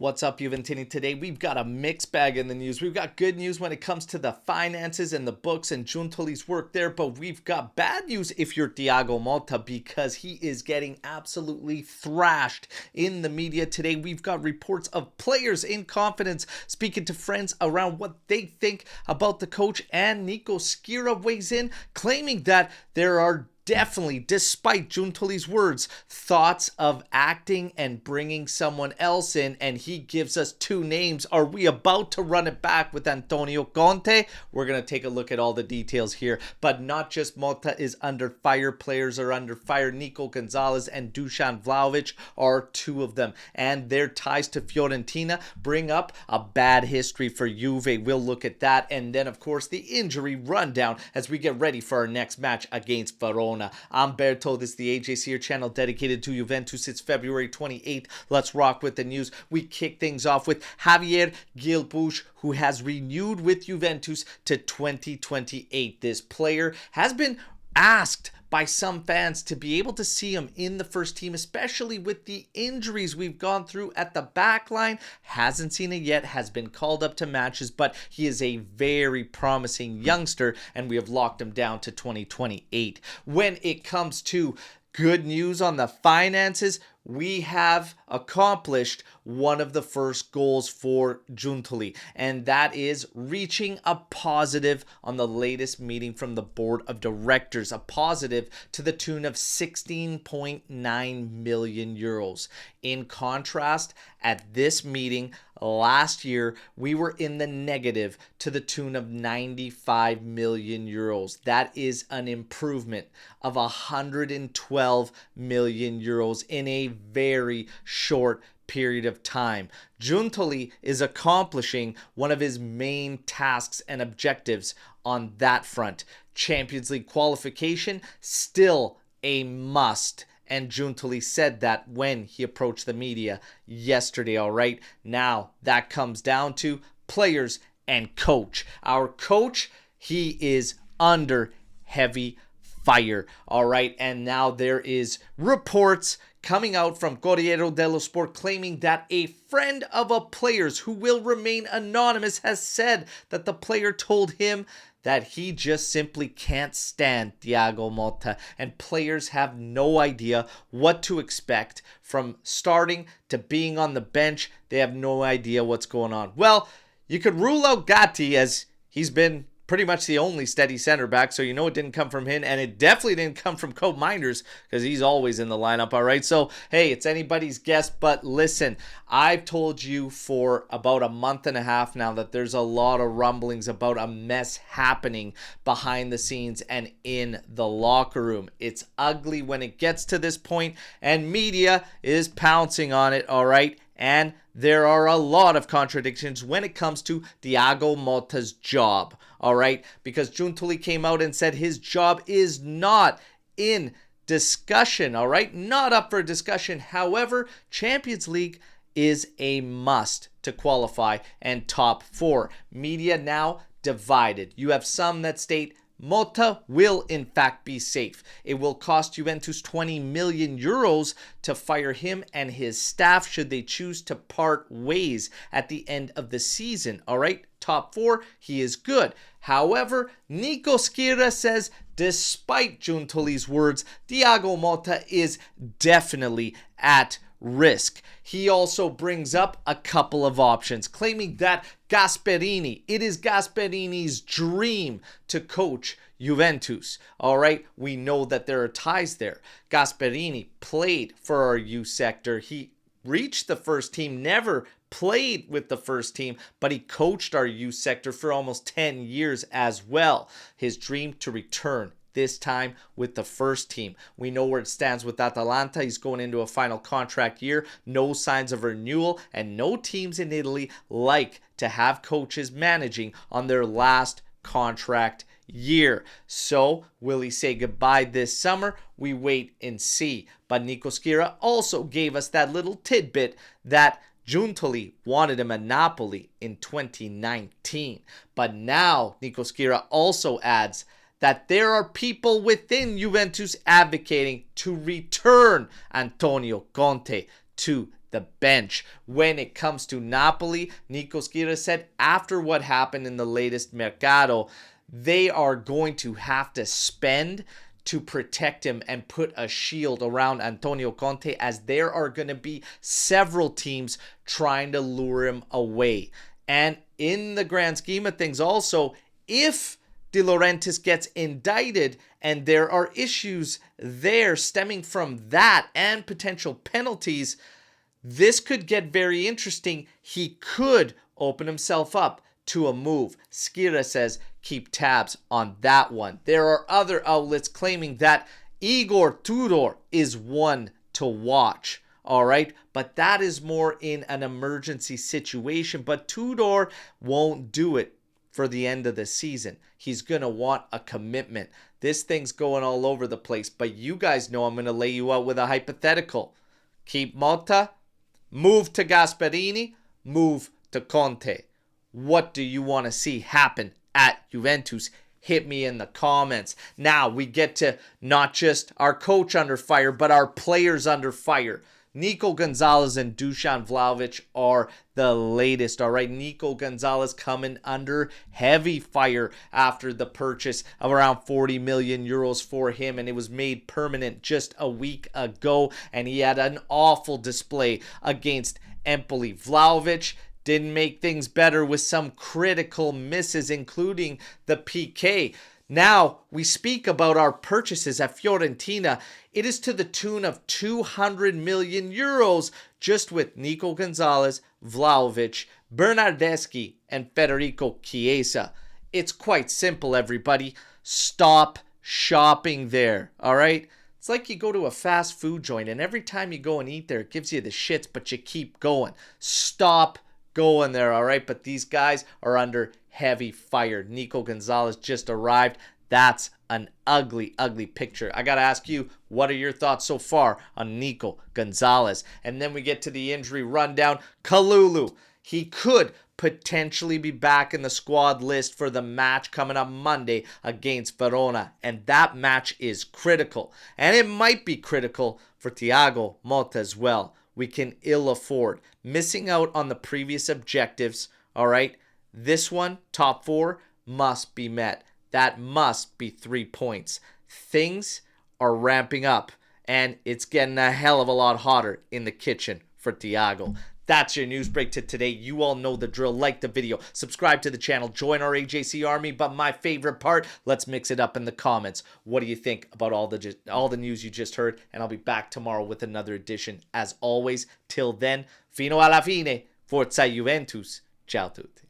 What's up, Juventini? Today we've got a mixed bag in the news. We've got good news when it comes to the finances and the books and Giuntoli's work there, but we've got bad news if you're Thiago Motta because he is getting absolutely thrashed in the media today. We've got reports of players in confidence speaking to friends around what they think about the coach, and Nico Skira weighs in claiming that there are definitely, despite Giuntoli's words, thoughts of acting and bringing someone else in, and he gives us two names. Are we about to run it back with Antonio Conte? We're going to take a look at all the details here, but not just Motta is under fire, players are under fire. Nico Gonzalez and Dusan Vlahovic are two of them, and their ties to Fiorentina bring up a bad history for Juve. We'll look at that, and then of course the injury rundown as we get ready for our next match against Verona. I'm Berto. This is the AJCR channel dedicated to Juventus. It's February 28th. Let's rock with the news. We kick things off with Javier Gilbush, who has renewed with Juventus to 2028. This player has been asked by some fans to be able to see him in the first team, especially with the injuries we've gone through at the back line. Hasn't seen it yet, has been called up to matches, but he is a very promising youngster, and we have locked him down to 2028. When it comes to good news on the finances, we have accomplished one of the first goals for Giuntoli, and that is reaching a positive on the latest meeting from the board of directors, a positive to the tune of 16.9 million euros. In contrast, at this meeting last year, we were in the negative to the tune of 95 million euros. That is an improvement of 112 million euros in a very short period of time. Giuntoli is accomplishing one of his main tasks and objectives on that front. Champions League qualification, still a must. And Giuntoli said that when he approached the media yesterday, all right? Now, that comes down to players and coach. Our coach, he is under heavy fire, all right? And now there is reports coming out from Corriere dello Sport claiming that a friend of a player's who will remain anonymous has said that the player told him that he just simply can't stand Thiago Motta, and players have no idea what to expect from starting to being on the bench. They have no idea what's going on. Well, you could rule out Gatti as he's been pretty much the only steady center back, so you know it didn't come from him, and it definitely didn't come from Cope Minders because he's always in the lineup, all right? So, hey, it's anybody's guess, but listen, I've told you for about a month and a half now that there's a lot of rumblings about a mess happening behind the scenes and in the locker room. It's ugly when it gets to this point, and media is pouncing on it, all right? And there are a lot of contradictions when it comes to Thiago Motta's job, all right? Because Giuntoli came out and said his job is not in discussion, all right? Not up for discussion. However, Champions League is a must to qualify and top four. Media now divided. You have some that state Motta will in fact be safe. It will cost Juventus 20 million euros to fire him and his staff should they choose to part ways at the end of the season. All right, top four, he is good. However, Nico Skira says despite Giuntoli's words, Thiago Motta is definitely at risk. He also brings up a couple of options, claiming that it is Gasperini's dream to coach Juventus. All right, we know that there are ties there. Gasperini played for our youth sector. He reached the first team, never played with the first team, but he coached our youth sector for almost 10 years as well. His dream to return, this time with the first team. We know where it stands with Atalanta. He's going into a final contract year. No signs of renewal, and no teams in Italy like to have coaches managing on their last contract year. So, will he say goodbye this summer? We wait and see. But Nico Skira also gave us that little tidbit that Giuntoli wanted him at Napoli in 2019. But now, Nico Skira also adds that there are people within Juventus advocating to return Antonio Conte to the bench. When it comes to Napoli, Nico Schira said after what happened in the latest Mercato, they are going to have to spend to protect him and put a shield around Antonio Conte, as there are going to be several teams trying to lure him away. And in the grand scheme of things also, if De Laurentiis gets indicted and there are issues there stemming from that and potential penalties, this could get very interesting. He could open himself up to a move. Schira says keep tabs on that one. There are other outlets claiming that Igor Tudor is one to watch. All right, but that is more in an emergency situation. But Tudor won't do it for the end of the season. He's going to want a commitment. This thing's going all over the place, but you guys know I'm going to lay you out with a hypothetical. Keep Motta, move to Gasperini, move to Conte. What do you want to see happen at Juventus? Hit me in the comments. Now we get to not just our coach under fire, but our players under fire. Nico Gonzalez and Dusan Vlahovic are the latest. All right, Nico Gonzalez coming under heavy fire after the purchase of around 40 million euros for him, and it was made permanent just a week ago, and he had an awful display against Empoli. Vlahovic didn't make things better with some critical misses, including the PK. Now, we speak about our purchases at Fiorentina. It is to the tune of 200 million euros just with Nico Gonzalez, Vlahovic, Bernardeschi, and Federico Chiesa. It's quite simple, everybody. Stop shopping there, all right? It's like you go to a fast food joint, and every time you go and eat there, it gives you the shits, but you keep going. Stop going there, all right? But these guys are under heavy fire. Nico Gonzalez just arrived. That's an ugly, ugly picture. I got to ask you, what are your thoughts so far on Nico Gonzalez? And then we get to the injury rundown. Kalulu, he could potentially be back in the squad list for the match coming up Monday against Verona. And that match is critical. And it might be critical for Thiago Motta as well. We can ill afford missing out on the previous objectives, all right? This one, top 4, must be met. That must be 3 points. Things are ramping up, and it's getting a hell of a lot hotter in the kitchen for Thiago. That's your news break to today. You all know the drill. Like the video, subscribe to the channel, join our AJC army. But my favorite part, let's mix it up in the comments. What do you think about all the news you just heard? And I'll be back tomorrow with another edition. As always, till then, fino alla fine, forza Juventus. Ciao tutti.